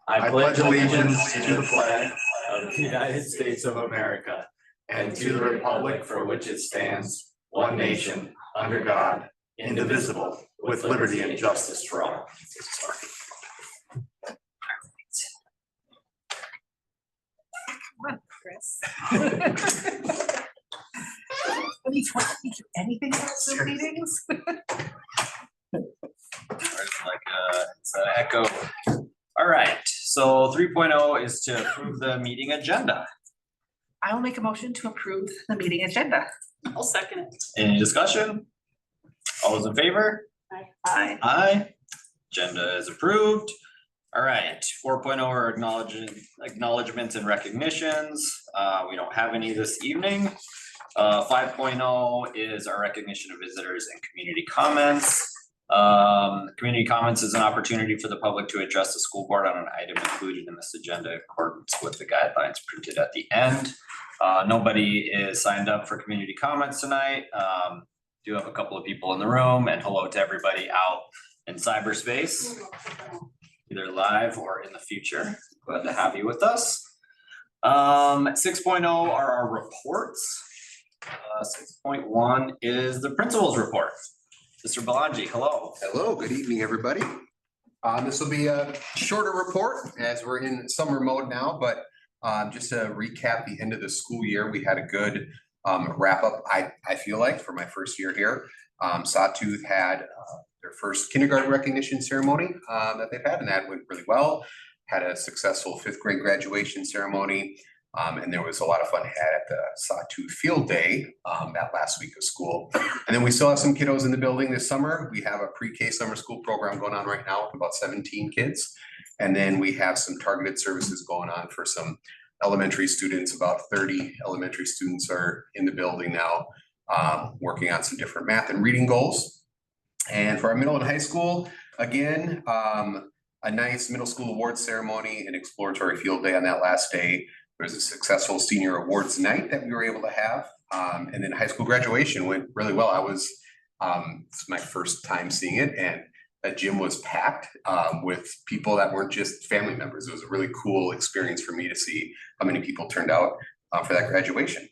I pledge allegiance to the flag of the United States of America and to the republic for which it stands, one nation, under God, indivisible, with liberty and justice for all. Come on, Chris. Anything else in meetings? It's an echo. All right, so 3.0 is to approve the meeting agenda. I will make a motion to approve the meeting agenda. I'll second it. Any discussion? All those in favor? Aye. Aye. Agenda is approved. All right, 4.0 are acknowledgements and recognitions. We don't have any this evening. 5.0 is our recognition of visitors and community comments. Community comments is an opportunity for the public to address the school board on an item included in this agenda in accordance with the guidelines printed at the end. Nobody is signed up for community comments tonight. Do have a couple of people in the room, and hello to everybody out in cyberspace, either live or in the future. Glad to have you with us. 6.0 are our reports. 6.1 is the principal's report. Mr. Balanji, hello. Hello, good evening, everybody. This will be a shorter report as we're in summer mode now, but just to recap the end of the school year, we had a good wrap up, I feel like, for my first year here. Sawtooth had their first kindergarten recognition ceremony that they've had, and that went really well. Had a successful 5th grade graduation ceremony. And there was a lot of fun had at the Sawtooth Field Day that last week of school. And then we still have some kiddos in the building this summer. We have a pre-K summer school program going on right now with about 17 kids. And then we have some targeted services going on for some elementary students. About 30 elementary students are in the building now, working on some different math and reading goals. And for our middle and high school, again, a nice middle school awards ceremony and exploratory field day on that last day. There was a successful senior awards night that we were able to have. And then high school graduation went really well. It's my first time seeing it, and the gym was packed with people that weren't just family members. It was a really cool experience for me to see how many people turned out for that graduation.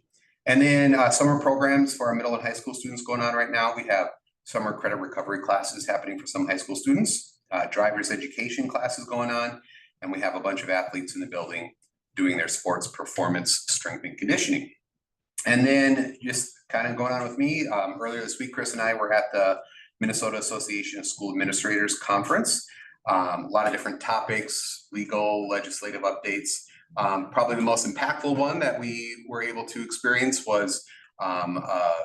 And then summer programs for our middle and high school students going on right now. We have summer credit recovery classes happening for some high school students, driver's education classes going on, and we have a bunch of athletes in the building doing their sports performance, strength and conditioning. And then just kind of going on with me, earlier this week, Chris and I were at the Minnesota Association of School Administrators Conference. A lot of different topics, legal, legislative updates. Probably the most impactful one that we were able to experience was a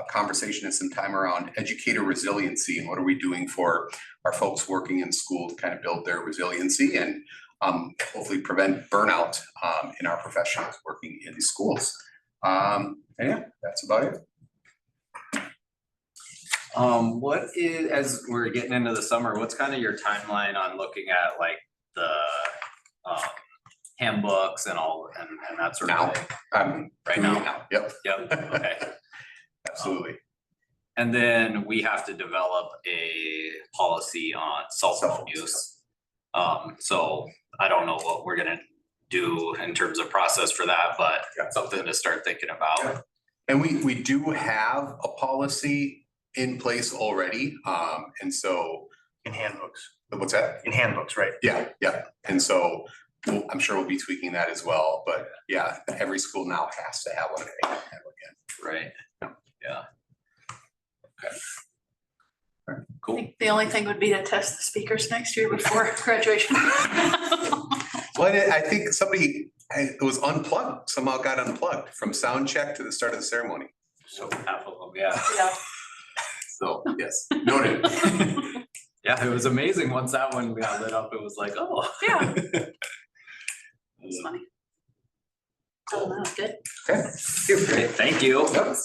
conversation and some time around educator resiliency and what are we doing for our folks working in school to kind of build their resiliency and hopefully prevent burnout in our professionals working in these schools. And yeah, that's about it. What is, as we're getting into the summer, what's kind of your timeline on looking at like the handbooks and all and that sort of thing? Right now. Yep. Okay. Absolutely. And then we have to develop a policy on cell phone use. So I don't know what we're gonna do in terms of process for that, but something to start thinking about. Yeah. And we do have a policy in place already. And so In handbooks. what's that? In handbooks, right? Yeah. And so I'm sure we'll be tweaking that as well. But yeah, every school now has to have one of a handbook in. Right. Yeah. Okay. I Cool. think the only thing would be to test the speakers next year before graduation. Well, I think it was unplugged, somehow got unplugged from sound check to the start of the ceremony. So half of them, yeah. Yeah. So yes, noted. Yeah, it was amazing. Once that one got lit up, it was like, oh. Yeah. It's funny. Oh, no, good. Okay. Great, thank you. Yep.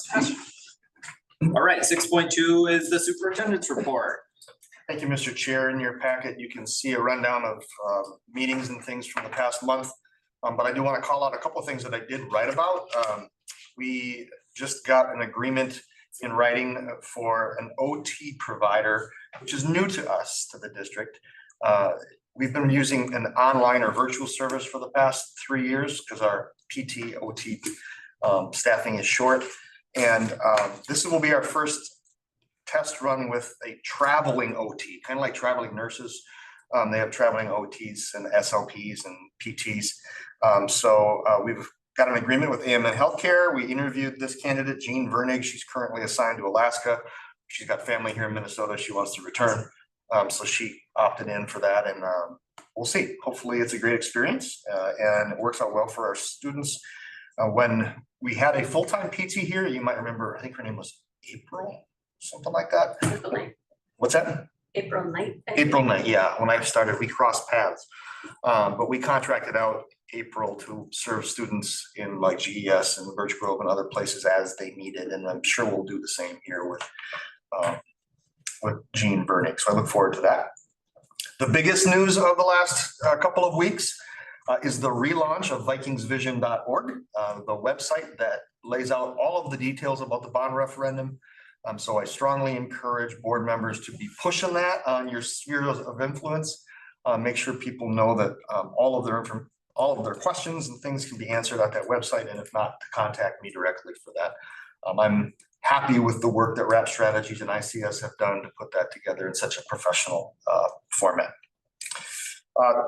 All right, 6.2 is the superintendent's report. Thank you, Mr. Chair. In your packet, you can see a rundown of meetings and things from the past month. But I do want to call out a couple of things that I did write about. We just got an agreement in writing for an OT provider, which is new to us, to the district. we've been using an online or virtual service for the past 3 years because our PT, OT staffing is short. And this will be our first test run with a traveling OT, kind of like traveling nurses. They have traveling OTs and SLPs and PTs. So we've got an agreement with AMN Healthcare. We interviewed this candidate, Jean Vernig. She's currently assigned to Alaska. She's got family here in Minnesota. She wants to return. So she opted in for that, and we'll see. Hopefully it's a great experience and it works out well for our students. When we had a full-time PT here, you might remember, I think her name was April, something like that. April 9th. What's that? April 9th. April 9th, yeah. When I started, we crossed paths. But we contracted out April to serve students in like GES and Birch Grove and other places as they needed. And I'm sure we'll do the same here with Jean Vernig. So I look forward to that. The biggest news of the last couple of weeks is the relaunch of vikingsvision.org, the website that lays out all of the details about the bond referendum. So I strongly encourage board members to be pushing that on your spheres of influence. Make sure people know that all of their questions and things can be answered at that website, and if not, to contact me directly for that. I'm happy with the work that RAP Strategies and ICS have done to put that together in such a professional format.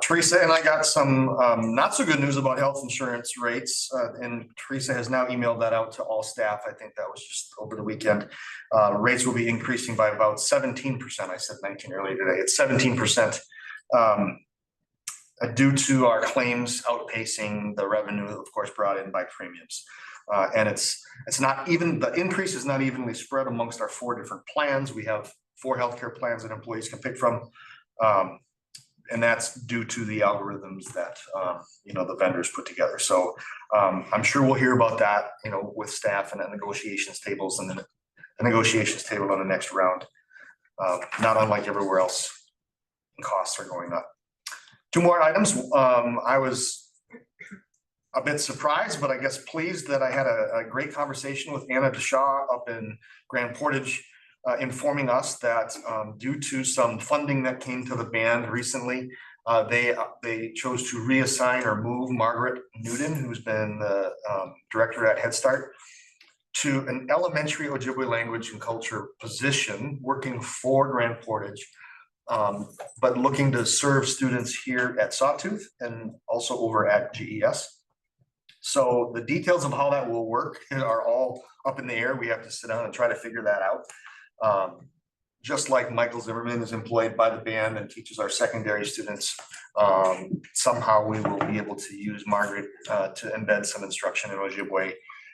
Teresa and I got some not so good news about health insurance rates, and Teresa has now emailed that out to all staff. I think that was just over the weekend. Rates will be increasing by about 17%. I said 19 earlier today. It's 17%. Due to our claims outpacing the revenue, of course, brought in by premiums. And it's not even, the increase is not evenly spread amongst our 4 different plans. We have 4 healthcare plans that employees can pick from. And that's due to the algorithms that, the vendors put together. So I'm sure we'll hear about that, with staff and at negotiations tables, and then the negotiations table on the next round. Not unlike everywhere else, costs are going up. 2 more items. I was a bit surprised, but I guess pleased that I had a great conversation with Anna DeShaw up in Grand Portage, informing us that due to some funding that came to the band recently, they chose to reassign or move Margaret Newton, who's been the director at Head Start, to an elementary Ojibwe language and culture position, working for Grand Portage. But looking to serve students here at Sawtooth and also over at GES. So the details of how that will work are all up in the air. We have to sit down and try to figure that out. Just like Michael Zimmerman is employed by the band and teaches our secondary students, somehow we will be able to use Margaret to embed some instruction in Ojibwe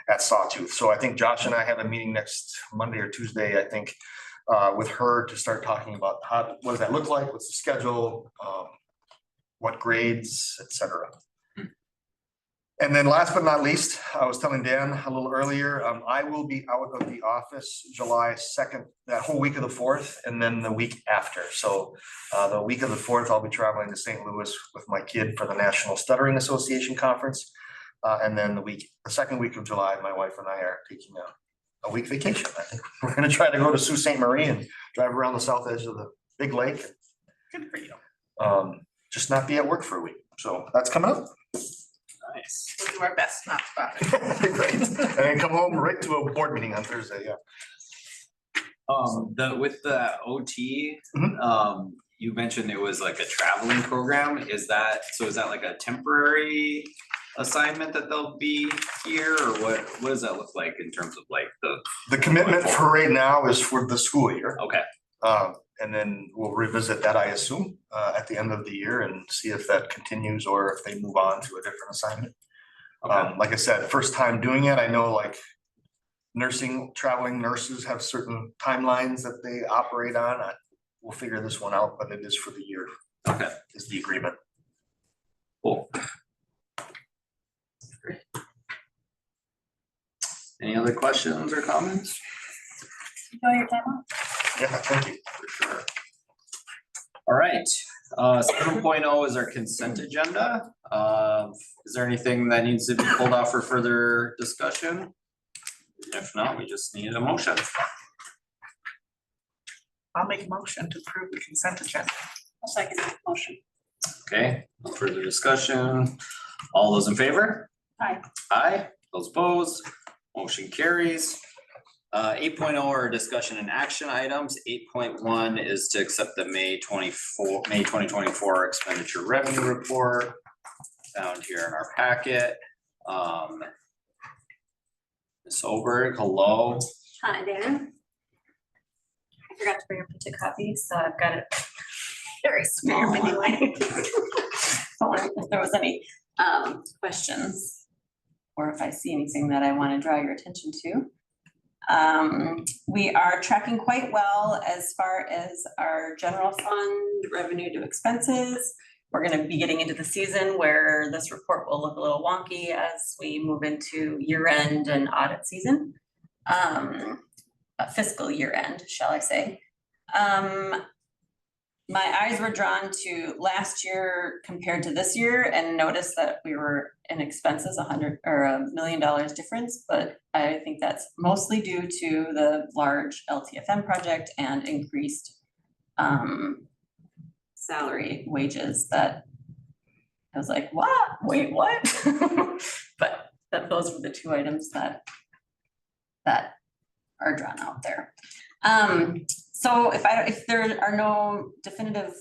at Sawtooth. So I think Josh and I have a meeting next Monday or Tuesday, I think, with her to start talking about what does that look like? What's the schedule? What grades, etc. And then last but not least, I was telling Dan a little earlier, I will be out of the office July 2nd, that whole week of the 4th, and then the week after. So the week of the 4th, I'll be traveling to St. Louis with my kid for the National Stuttering Association Conference. And then the second week of July, my wife and I are taking a week vacation. I think we're going to try to go to Sault Ste. Marie and drive around the south edge of the big lake. Good for you. Just not be at work for a week. So that's coming up. Nice. We'll do our best not to bother. Great. And then come home right to a board meeting on Thursday. Yeah. With the OT, Mhm. you mentioned it was like a traveling program. Is that like a temporary assignment that they'll be here, or what does that look like in terms of like The commitment for right now is for the school year. okay. And then we'll revisit that, I assume, at the end of the year and see if that continues or if they move on to a different assignment. Okay. Like I said, first time doing it, I know like traveling nurses have certain timelines that they operate on. We'll figure this one out, but it is for the year. Okay. Is the agreement. Cool. Any other questions or comments? Enjoy your time off. Yeah, thank you. For sure. All right, 7.0 is our consent agenda. Is there anything that needs to be pulled off for further discussion? If not, we just need a motion. I'll make a motion to approve the consent agenda. I'll second that motion. Okay, no further discussion. All those in favor? Aye. Aye, those opposed, motion carries. 8.0 are discussion and action items. 8.1 is to accept the May 2024 expenditure revenue report found here in our packet. Ms. Oberg, hello. Hi, Dan. I forgot to bring a printed copy, so I've got it very small anyway. I wonder if there was any questions or if I see anything that I want to draw your attention to. We are tracking quite well as far as our general fund revenue to expenses. We're going to be getting into the season where this report will look a little wonky as we move into year end and audit season. Fiscal year end, shall I say. My eyes were drawn to last year compared to this year and noticed that we were in expenses $1 million difference, but I think that's mostly due to the large LTFM project and increased salary wages that I was like, what? Wait, what? But those were the two items that are drawn out there. So if there are no definitive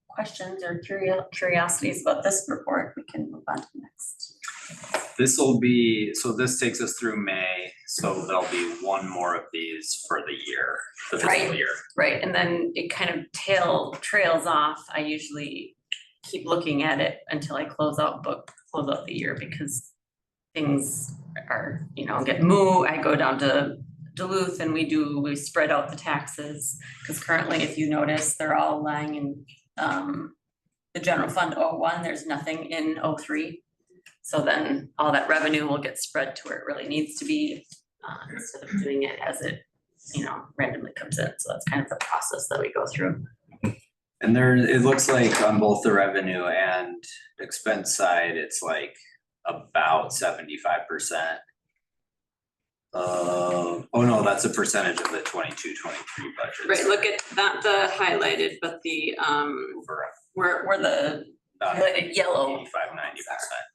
questions or curiosities about this report, we can move on to the next. This will be, so this takes us through May, so there'll be one more of these for the year, the fiscal Right. year. Right, and then it kind of trails off. I usually keep looking at it until I close out the year because things are, get moved. I go down to Duluth and we spread out the taxes because currently, if you notice, they're all lying in the general fund 01. There's nothing in 03. So then all that revenue will get spread to where it really needs to be instead of doing it as it, randomly comes in. So that's kind of the process that we go through. And it looks like on both the revenue and expense side, it's like about 75%. Oh no, that's a percentage of the 22-23 budget. Right, look at not the highlighted, but the where the highlighted yellow. 85-90%.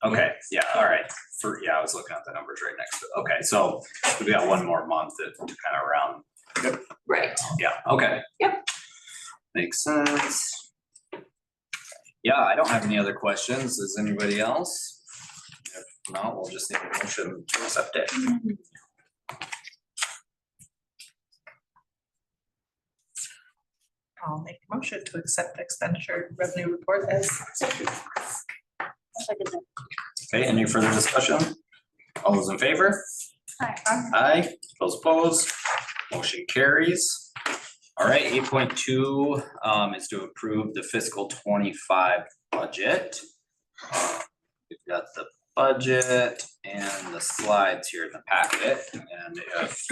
Okay, yeah, all right. I was looking at the numbers right next to it. Okay, so we got one more month to kind of round. Right. Yeah, okay. Yep. Makes sense. Yeah, I don't have any other questions. Does anybody else? If not, we'll just need a motion to accept it. I'll make a motion to accept the expenditure revenue report as. Okay, any further discussion? All those in favor? Aye, those opposed, motion carries. All right, 8.2 is to approve the fiscal 25 budget. We've got the budget and the slides here in the packet, and if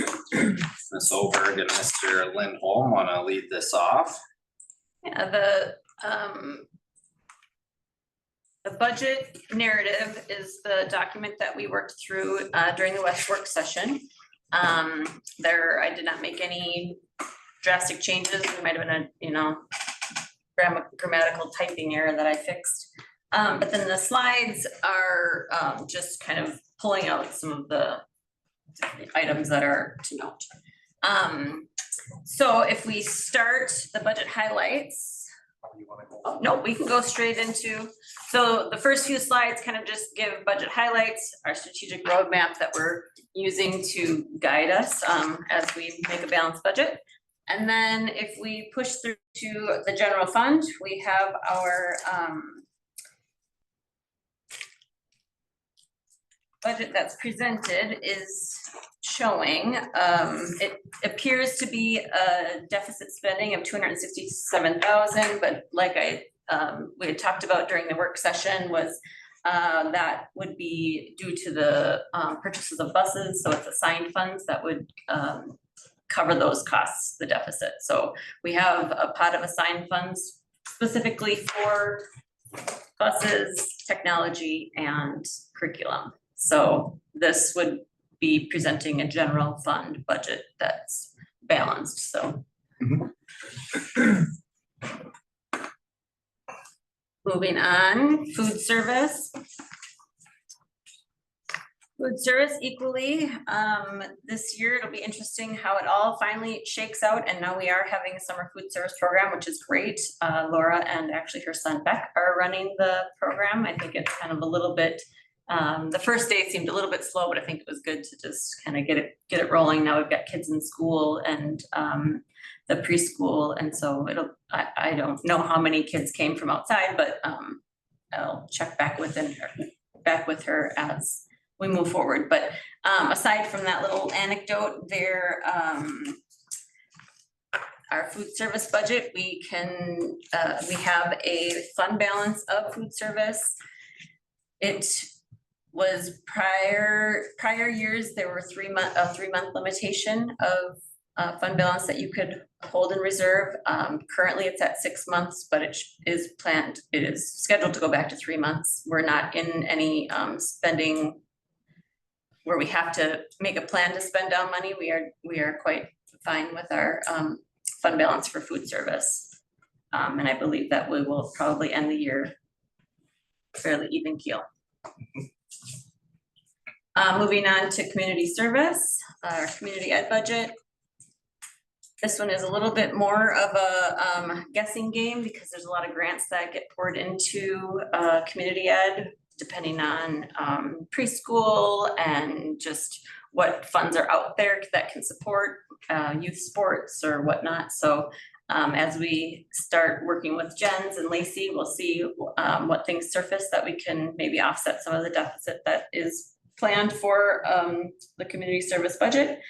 Ms. Oberg and Mr. Lindholm want to lead this off. Yeah, the budget narrative is the document that we worked through during the West work session. I did not make any drastic changes. There might have been a grammatical typing error that I fixed. But then the slides are just kind of pulling out some of the items that are to note. So if we start the budget highlights. Oh, no, we can go straight into, so the first few slides kind of just give budget highlights, our strategic roadmap that we're using to guide us as we make a balanced budget. And then if we push through to the general fund, we have our budget that's presented is showing, it appears to be a deficit spending of 267,000, but like we had talked about during the work session was that would be due to the purchases of buses, so it's assigned funds that would cover those costs, the deficit. So we have a pot of assigned funds specifically for buses, technology, and curriculum. So this would be presenting a general fund budget that's balanced, so. Moving on, food service. Food service equally, this year it'll be interesting how it all finally shakes out, and now we are having a summer food service program, which is great. Laura and actually her son Beck are running the program. I think it's kind of a little bit, the first day seemed a little bit slow, but I think it was good to just kind of get it rolling. Now we've got kids in school and the preschool, and so I don't know how many kids came from outside, but I'll check back with her as we move forward. But aside from that little anecdote there, our food service budget, we have a fund balance of food service. It was prior years, there were a 3-month limitation of fund balance that you could hold in reserve. Currently it's at 6 months, but it is scheduled to go back to 3 months. We're not in any spending where we have to make a plan to spend down money. We are quite fine with our fund balance for food service. And I believe that we will probably end the year fairly even keel. Moving on to community service, our community ed budget. This one is a little bit more of a guessing game because there's a lot of grants that get poured into community ed, depending on preschool and just what funds are out there that can support youth sports or whatnot. So as we start working with Jens and Lacey, we'll see what things surface that we can maybe offset some of the deficit that is planned for the community service budget.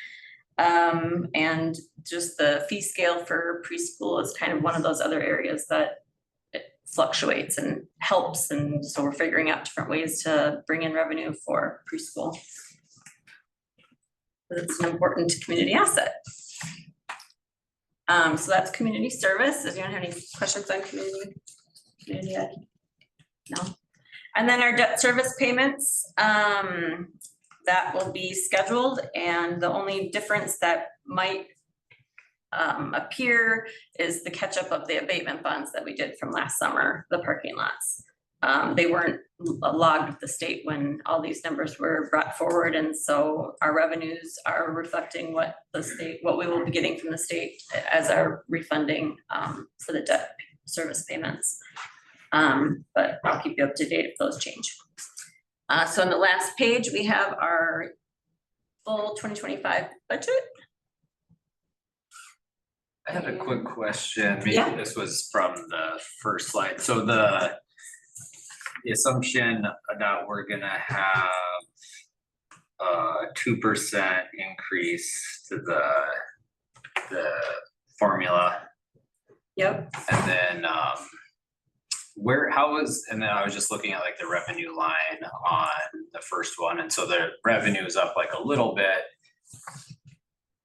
And just the fee scale for preschool is kind of one of those other areas that it fluctuates and helps. And so we're figuring out different ways to bring in revenue for preschool. It's an important community asset. So that's community service. Does anyone have any questions on community ed? No. And then our debt service payments, that will be scheduled, and the only difference that might appear is the catch up of the abatement bonds that we did from last summer, the parking lots. They weren't logged with the state when all these numbers were brought forward, and so our revenues are reflecting what we will be getting from the state as our refunding for the debt service payments. But I'll keep you up to date if those change. So on the last page, we have our full 2025 budget. I had a quick question. Maybe Yeah. this was from the first slide. So the assumption that we're gonna have a 2% increase to the formula, Yep. and then and then I was just looking at like the revenue line on the first one, and so the revenue is up like a little bit.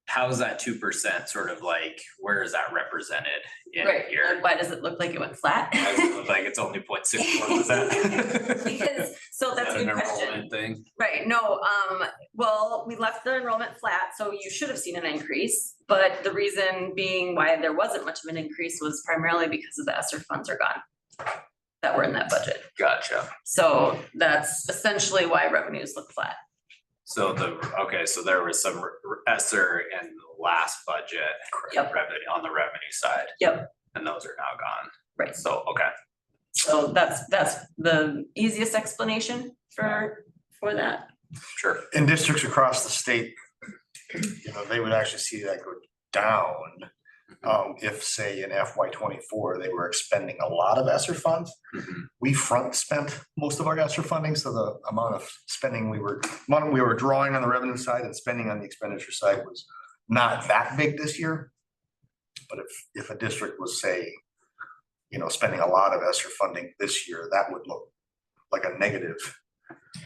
How is that 2% sort of like, where is that represented in Right. here? Why does it look like it went flat? Why does it look like it's only 0.64%? Because, so that's a An good question. enrollment thing. Right, no, well, we left the enrollment flat, so you should have seen an increase. But the reason being why there wasn't much of an increase was primarily because of the ESSER funds are gone that were in that budget. Gotcha. So that's essentially why revenues look flat. So so there was some ESSER in the last budget. Yep. Revenue on the revenue side. Yep. And those are now gone. Right. So, okay. So that's the easiest explanation for that. Sure. In districts across the state, they would actually see that go down. If say in FY 24, they were expending a lot of ESSER funds. Mhm. We front spent most of our ESSER funding, so the amount of spending we were drawing on the revenue side and spending on the expenditure side was not that big this year. But if a district was say, spending a lot of ESSER funding this year, that would look like a negative.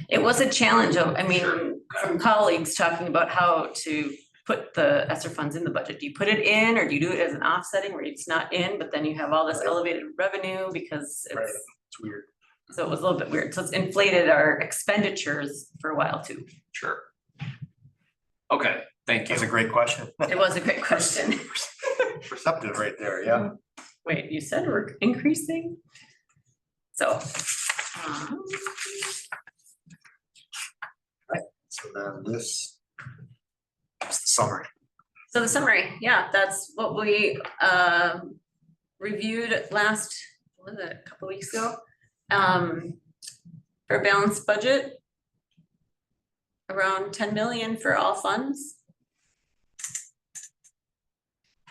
It was a challenge, Sure. from colleagues talking about how to put the ESSER funds in the budget. Do you put it in, or do you do it as an offsetting where it's not in, but then you have all this elevated revenue because Right. it's, It's weird. so it was a little bit weird. So it's inflated our expenditures for a while too. Sure. Okay, thank you. That's a great question. It was a great question. Perceptive right there, yeah. Wait, you said we're increasing? So. So then this is the summary. So the summary, yeah, that's what we reviewed last, what was it, a couple weeks ago? For a balanced budget. Around 10 million for all funds.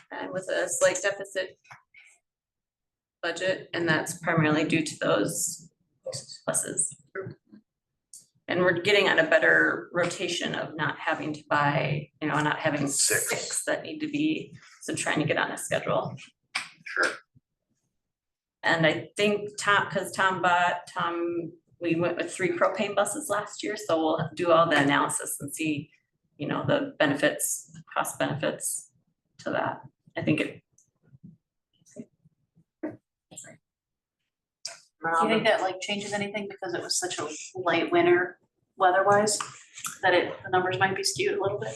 And with a slight deficit budget, and that's primarily due to those buses. And we're getting on a better rotation of not having to buy, not having six that need to be, so trying to get on a schedule. Sure. And I think Tom, we went with 3 propane buses last year, so we'll do all the analysis and see, the benefits, cost benefits to that. I think it. Do you think that like changes anything because it was such a light winter weather-wise? That the numbers might be skewed a little bit?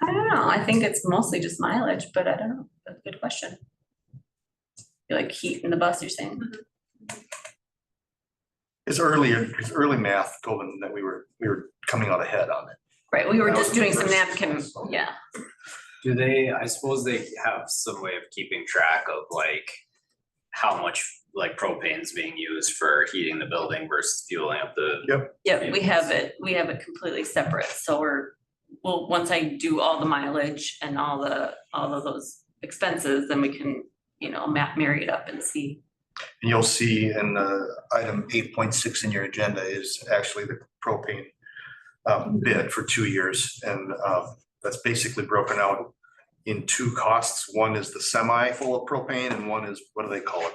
I don't know, I think it's mostly just mileage, but I don't know, that's a good question. You like heat in the bus, you're saying? His early math told him that we were coming out ahead on it. Right, we were That just was the doing some first- napkin, yeah. Do they, I suppose they have some way of keeping track of like how much like propane's being used for heating the building versus fueling up the. Yeah, we have it completely separate, so well, once I do all the mileage and all of those expenses, then we can, marry it up and see. And you'll see in item 8.6 in your agenda is actually the propane bid for 2 years. And that's basically broken out in 2 costs. One is the semi full of propane and one is, what do they call it?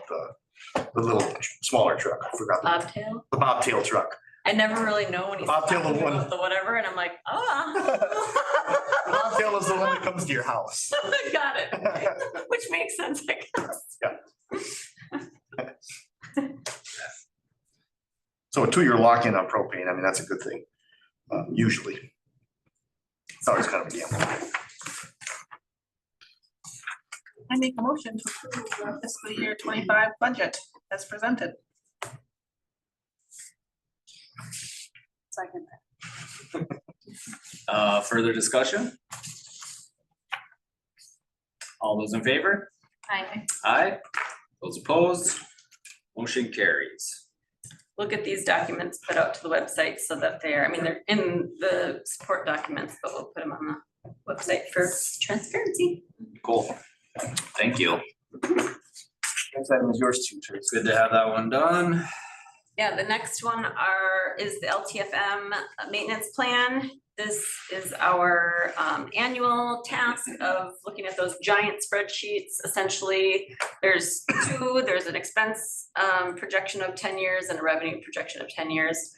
The little smaller truck. I forgot. Bobtail? The bobtail truck. I never really know when he's Bobtail talking is one. about the whatever, and I'm like, The bobtail is the one that comes to your house. got it, okay. Which makes sense, I guess. So a 2-year lock-in on propane, I mean, that's a good thing, usually. It's always kind of a gamble. I make a motion to approve the fiscal year 25 budget as presented. Second. Further discussion? All those in favor? Aye. Those opposed? Motion carries. We'll get these documents put out to the website so that they're in the support documents, but we'll put them on the website for transparency. Cool. Thank you. Next item is yours too, Teresa. It's good to have that one done. Yeah, the next one is the LTFM maintenance plan. This is our annual task of looking at those giant spreadsheets. Essentially, there's an expense projection of 10 years and a revenue projection of 10 years.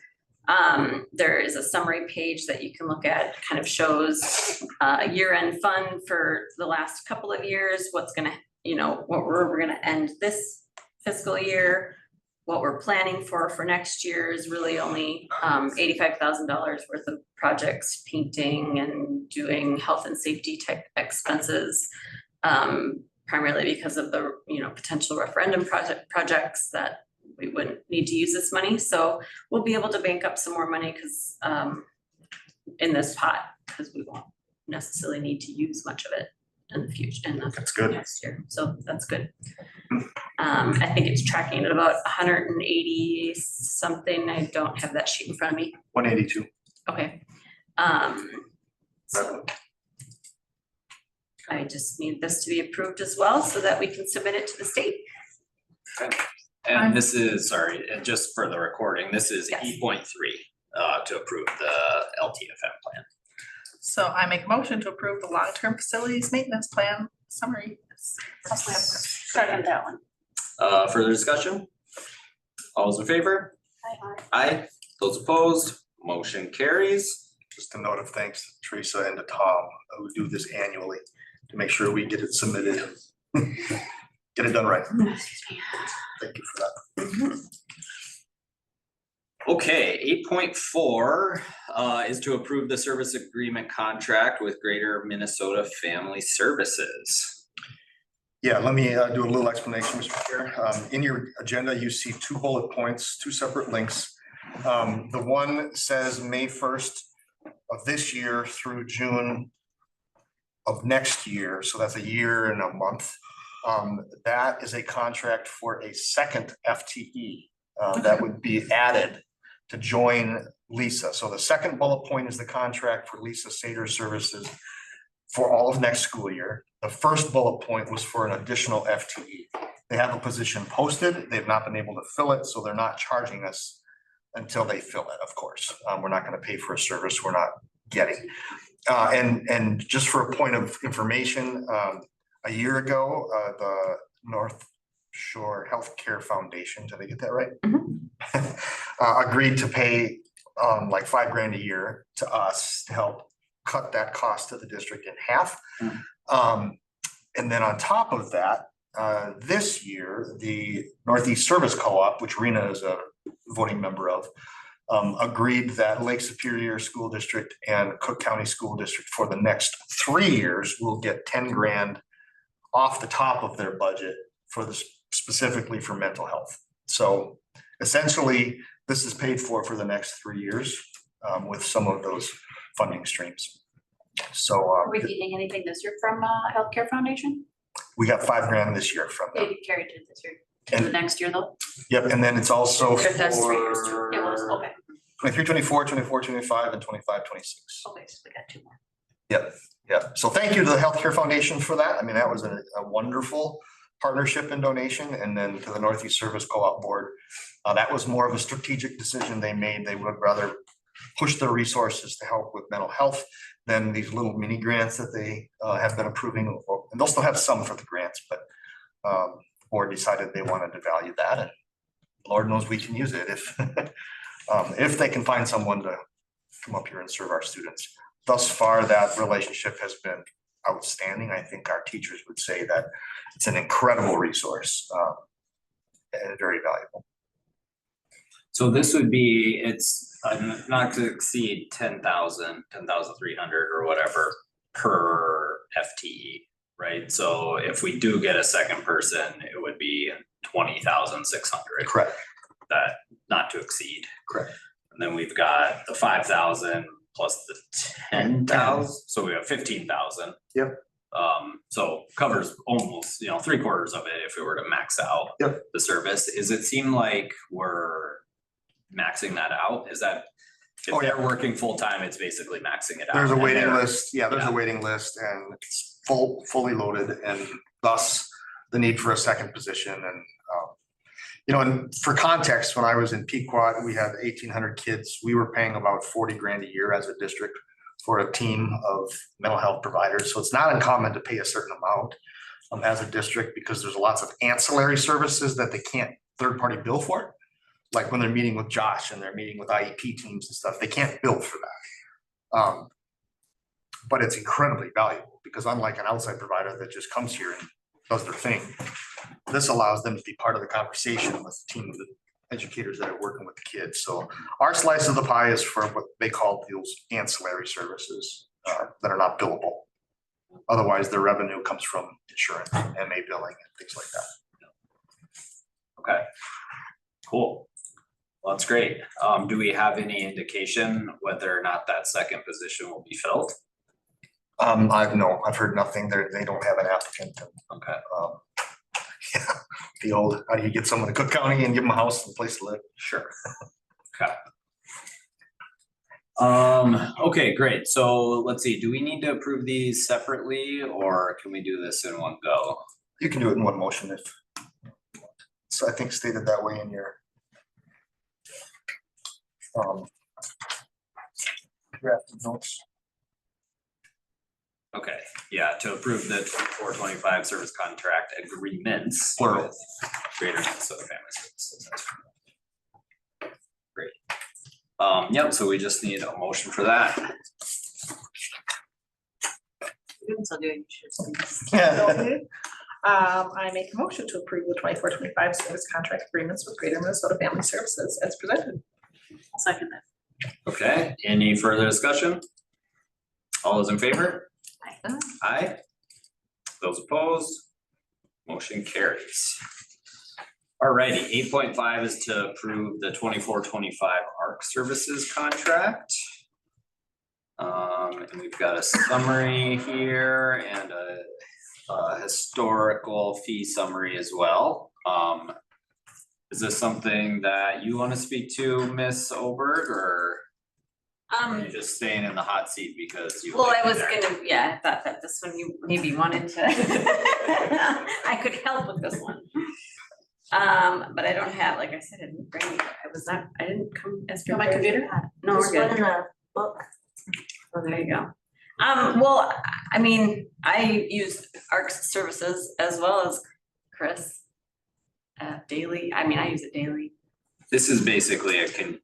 There is a summary page that you can look at. It kind of shows a year-end fund for the last couple of years, what's gonna, what we're gonna end this fiscal year. What we're planning for next year is really only $85,000 worth of projects, painting and doing health and safety type expenses. Primarily because of the potential referendum projects that we wouldn't need to use this money. So we'll be able to bank up some more money because in this pot, because we won't necessarily need to use much of it in the future, That's good. next year. So that's good. I think it's tracking at about 180 something. I don't have that sheet in front of me. 182. Okay. So I just need this to be approved as well so that we can submit it to the state. And this is, sorry, and just for the recording, this is Yes. 8.3 to approve the LTFM plan. So I make a motion to approve the long-term facilities maintenance plan summary. Second that one. Further discussion? All those in favor? Aye. Those opposed? Motion carries. Just a note of thanks to Teresa and to Tom, who do this annually to make sure we get it submitted. Get it done right. Thank you for that. Okay, 8.4 is to approve the service agreement contract with Greater Minnesota Family Services. Yeah, let me do a little explanation, Mr. Chair. In your agenda, you see 2 bullet points, 2 separate links. The one says May 1st of this year through June of next year, so that's a year and a month. That is a contract for a second FTE that would be added to join Lisa. So the second bullet point is the contract for Lisa Sater services for all of next school year. The first bullet point was for an additional FTE. They have a position posted. They've not been able to fill it, so they're not charging us until they fill it, of course. We're not going to pay for a service we're not getting. And just for a point of information, a year ago, the North Shore Healthcare Foundation, did I get that right? Agreed to pay like $5,000 a year to us to help cut that cost to the district in half. And then on top of that, this year, the Northeast Service Co-op, which Rena is a voting member of, agreed that Lake Superior School District and Cook County School District for the next 3 years will get $10,000 off the top of their budget for this, specifically for mental health. So essentially, this is paid for the next 3 years with some of those funding streams. So Are we getting anything this year from Healthcare Foundation? we got $5,000 this year from them. They carried it this year, to the And next year though? yep, and then it's also If that's 3 years too. for It was, okay, 23, 24, 24, 25, and 25, 26. okay, so we got 2 more. Yeah, so thank you to the Healthcare Foundation for that. I mean, that was a wonderful partnership and donation. And then to the Northeast Service Co-op Board, that was more of a strategic decision they made. They would rather push their resources to help with mental health than these little mini grants that they have been approving. And they'll still have some for the grants, but the board decided they wanted to value that, and Lord knows we can use it if they can find someone to come up here and serve our students. Thus far, that relationship has been outstanding. I think our teachers would say that it's an incredible resource and very valuable. So this would be, it's not to exceed 10,000, 10,300 or whatever per FTE, right? So if we do get a second person, it would be 20,600. Correct. That not to exceed. Correct. And then we've got the 5,000 plus the 10,000, so we have 15,000. Yep. So covers almost, 3/4 of it if we were to max out. Yep. The service. Does it seem like we're maxing that out? Is that if Oh, yeah. they're working full time, it's basically maxing it out? There's a and waiting they're- list. Yeah, there's a waiting list, and it's fully loaded, and thus the need for a second position. And and for context, when I was in Pequot, we had 1,800 kids. We were paying about $40,000 a year as a district for a team of mental health providers. So it's not uncommon to pay a certain amount as a district, because there's lots of ancillary services that they can't third-party bill for. Like when they're meeting with Josh and they're meeting with IEP teams and stuff, they can't bill for that. But it's incredibly valuable, because unlike an outside provider that just comes here and does their thing, this allows them to be part of the conversation with the team of the educators that are working with the kids. So our slice of the pie is for what they call those ancillary services that are not billable. Otherwise, their revenue comes from insurance, MA billing, and things like that. Okay, cool. Well, that's great. Do we have any indication whether or not that second position will be filled? I've heard nothing. They don't have an applicant. Okay. Yeah, the old, how do you get someone to Cook County and give them a house and a place to live? Sure. Okay. Okay, great. So let's see, do we need to approve these separately, or can we do this in one go? You can do it in one motion if, so I think stated that way in your draft notes. Okay, yeah, to approve the 24-25 service contract agreements. Plural. with Greater Minnesota Family Services. That's great. Yep, so we just need a motion for that. We can still do it. I make a motion to approve the 24-25 service contract agreements with Greater Minnesota Family Services as presented. I'll second that. Okay, any further discussion? All those in favor? Aye. Those opposed? motion carries. Alrighty, 8.5 is to approve the 24-25 ARC services contract. And we've got a summary here and a historical fee summary as well. Is this something that you want to speak to, Miss Oberg, or are you just staying in the hot seat because you? Well, like I it was there? gonna, yeah, I thought that this one you maybe wanted to. I could help with this one. But I don't have, like I said, I didn't bring, I didn't come as. You want my prepared as computer? that. No, we're good. in the book. Oh, there you go. Well, I mean, I use ARC services as well as Chris. Daily, I mean, I use it daily. This is basically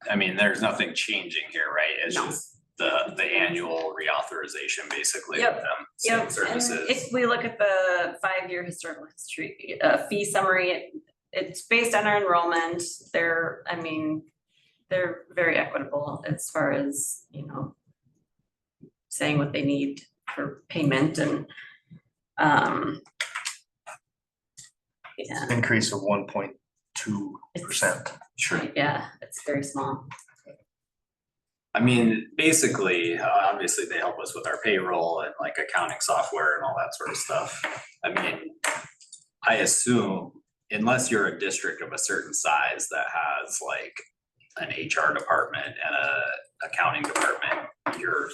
I mean, there's nothing changing here, right? It's No. just the annual reauthorization basically Yep. of them. same Yep, and Services. if we look at the 5-year historical history, fee summary, it's based on our enrollment. They're very equitable as far as, you know, saying what they need for payment and, yeah, Increase of 1.2%. Sure. yeah, it's very small. I mean, basically, obviously they help us with our payroll and like accounting software and all that sort of stuff. I mean, I assume unless you're a district of a certain size that has like an HR department and a accounting department, you're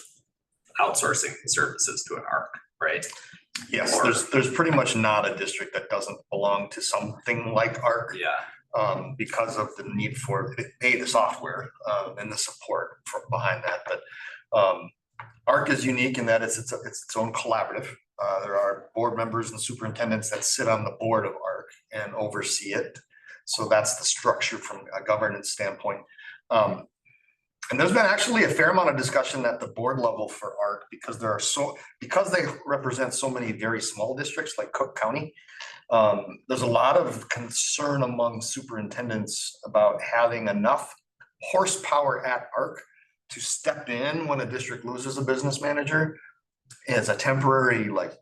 outsourcing services to an ARC, right? Yes, Or- there's pretty much not a district that doesn't belong to something like ARC. Yeah, Because of the need for the software and the support behind that. But ARC is unique in that it's its own collaborative. There are board members and superintendents that sit on the board of ARC and oversee it. So that's the structure from a governance standpoint. And there's been actually a fair amount of discussion at the board level for ARC because they represent so many very small districts like Cook County. There's a lot of concern among superintendents about having enough horsepower at ARC to step in when a district loses a business manager as a temporary like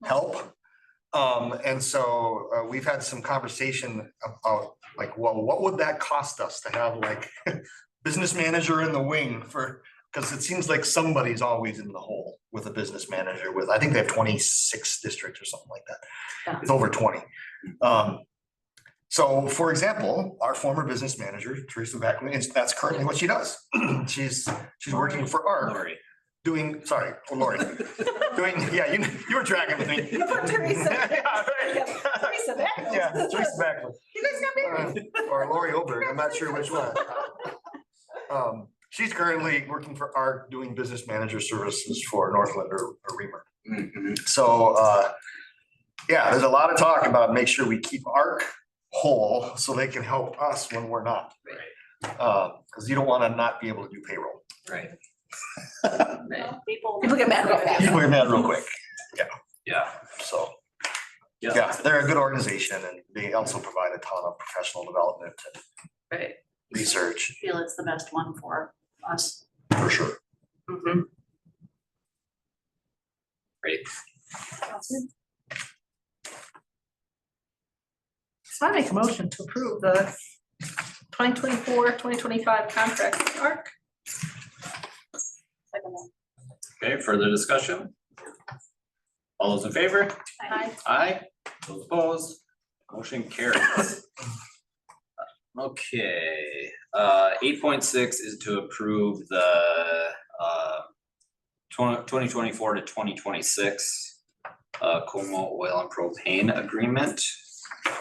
help. And so we've had some conversation about like, well, what would that cost us to have like business manager in the wing because it seems like somebody's always in the hole with a business manager I think they have 26 districts or something like that. Yeah. It's over 20. So for example, our former business manager, Teresa Beckman, that's currently what she does. She's working for ARC. Lori. Doing, sorry, Lori, doing, yeah, you were tracking with me. Teresa. Yeah, right. Teresa Beckman. Yeah, Teresa Beckman. You guys got married. Or Lori Oberg, I'm not sure which one. She's currently working for ARC doing business manager services for Northland or Reamer. Mhm. So, yeah, there's a lot of talk about make sure we keep ARC whole so they can help us when we're not. Because you don't want to not be able to do payroll. Right. People People get mad real fast. People get mad real quick. Yeah. So, yeah, they're a good organization and they also provide a ton of professional development and Right. research feel it's the best one for us. for sure. Mhm. Great. So I make a motion to approve the 2024-2025 contract with ARC. Okay, further discussion? All those in favor? Aye. Aye, those opposed, motion carries. Okay, 8.6 is to approve the 2024 to 2026 Como Oil and Propane Agreement. We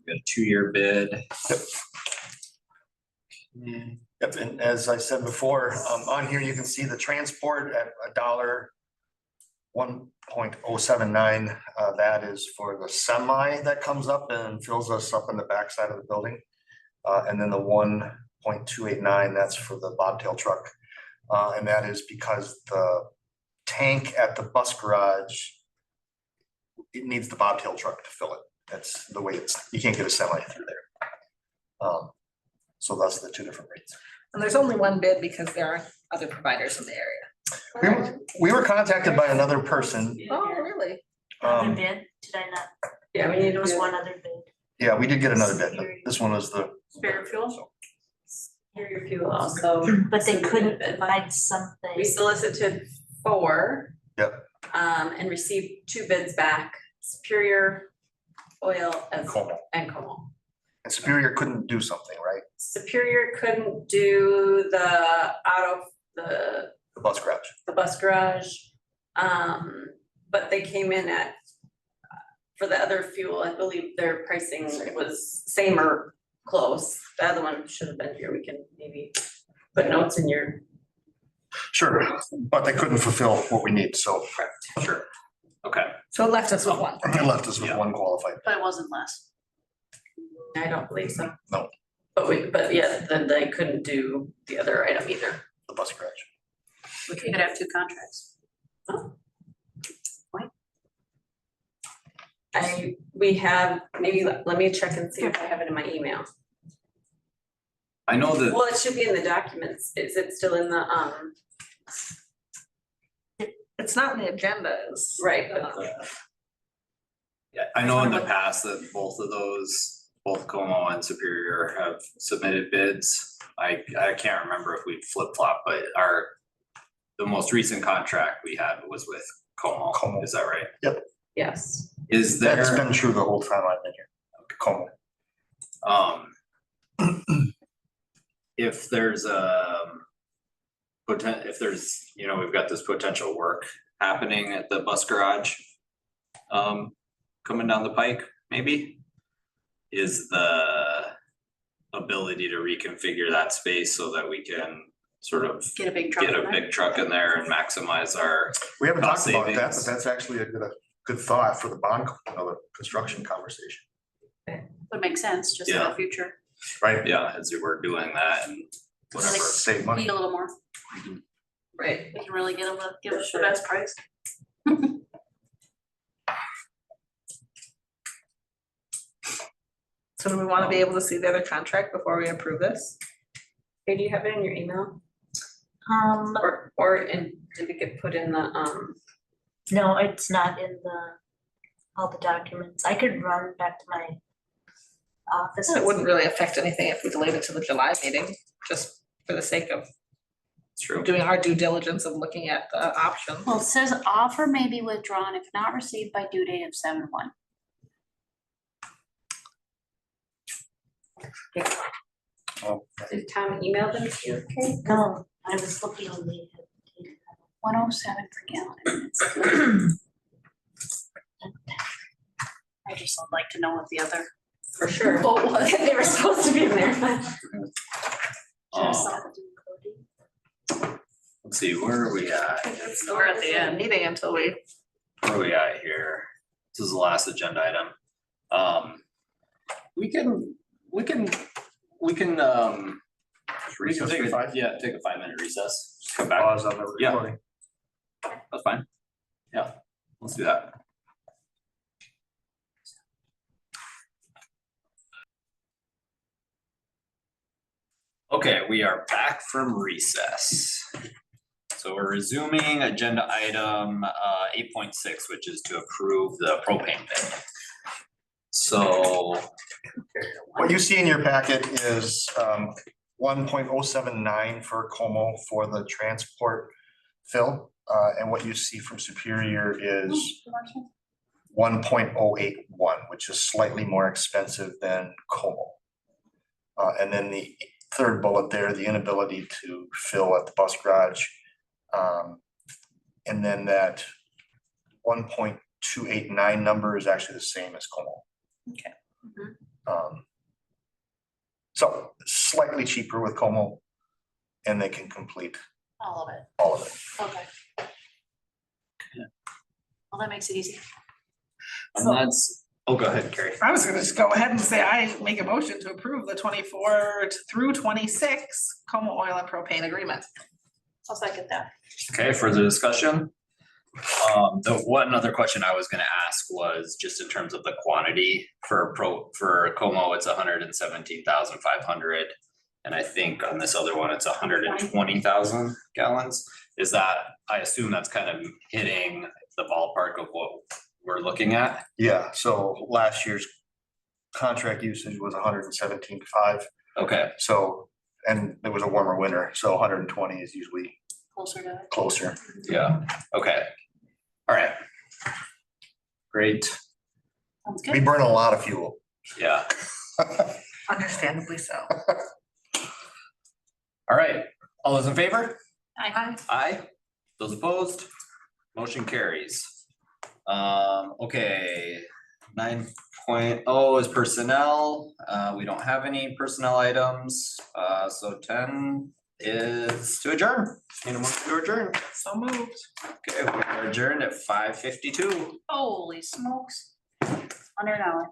got a 2-year bid. Yep, and as I said before, on here you can see the transport at $1.079. That is for the semi that comes up and fills us up in the backside of the building. And then the 1.289, that's for the bobtail truck. And that is because the tank at the bus garage, it needs the bobtail truck to fill it. That's the way you can't get a semi through there. So that's the 2 different rates. And there's only one bid because there are other providers in the area. We were contacted by another person. Oh, really? Um, Did I not? Yeah, we need There was one other bid. Yeah, we did get another bid, but this one was the. Spirit Fuel. Superior Fuel also. But they couldn't submitted. provide something. We solicited 4. Yep. And received 2 bids back, Superior Oil and Como. Como. And Superior couldn't do something, right? Superior couldn't do the The bus garage. bus garage. But they came in at, for the other fuel, I believe their pricing was same or close. The other one should have been here. We can maybe put notes in your. Sure, but they couldn't fulfill what we need, so Sure. Okay, So it left us with one. it left us with Yeah. one qualified. But it wasn't less. I don't believe so. No. But yeah, then they couldn't do the other item either. The bus garage. We could have 2 contracts. We have, maybe, let me check and see if I have it in my email. I know that, Well, it should be in the documents. Is it still in the, It's not in the agendas. right, but yeah, I know in the past that both of those, both Como and Superior have submitted bids. I can't remember if we flip-flop, but the most recent contract we had was with Como, Como. is that right? yes. Is That's there, been true the whole time I've been here. Como. if there's we've got this potential work happening at the bus garage, coming down the pike, maybe, is the ability to reconfigure that space so that we can sort of Get a big truck. get in a there. big truck in there and maximize our, We haven't Cost talked about that, savings. but that's actually a good thought for the bond, the construction conversation, Would make sense, just in Yeah. the future. right? yeah, as we were doing that and whatever. Save money. Need a little more. Right. We can really get them, give us the best price. So do we want to be able to see the other contract before we approve this? Okay, do you have it in your email? Did it get put in the, No, it's not in all the documents. I could run back to my office. It wouldn't really affect anything if we delayed it to the July meeting, just for the sake of It's true. doing our due diligence of looking at the options. Well, it says offer may be withdrawn if not received by due date of 7/1. did Tom email them to you, okay? No, I was looking on the. 107 per gallon. I just would like to know what the other For sure. vote was. They were supposed to be in there. Let's see, where are we at? We're at the end meeting until we. Where are we at here? This is the last agenda item. We can Recess for 5? Yeah, take a 5-minute recess, just come back, Pause on the Yeah. recording. that's fine. Yeah, let's do that. Okay, we are back from recess. So we're resuming agenda item 8.6, which is to approve the propane bid. So, What you see in your packet is 1.079 for Como for the transport fill. And what you see from Superior is 1.081, which is slightly more expensive than Como. And then the third bullet there, the inability to fill at the bus garage. And then that 1.289 number is actually the same as Como. Okay. So slightly cheaper with Como, and they can complete All of it, all of it. okay. Well, that makes it easy. and that's, oh, go ahead, Carrie. I was gonna just go ahead and say I make a motion to approve the 24 through 26 Como Oil and Propane Agreement. I'll second that. Okay, further discussion? The one other question I was gonna ask was just in terms of the quantity for Como, it's 117,500. And I think on this other one, it's 120,000 gallons. Is that, I assume that's kind of hitting the ballpark of what we're looking at? Yeah, so last year's contract usage was 117.5. Okay, So, and it was a warmer winter, so 120 is usually Closer to it. closer. yeah, okay. All right. Great, Sounds We good. burn a lot of fuel. yeah, Understandably so. all right. All those in favor? Aye. Aye. Those opposed? Motion carries. Okay, 9.0 is personnel. We don't have any personnel items. So 10 is to adjourn. Need a motion to adjourn. So moved. Okay, we're adjourned at 5:52. Holy smokes. Under an hour.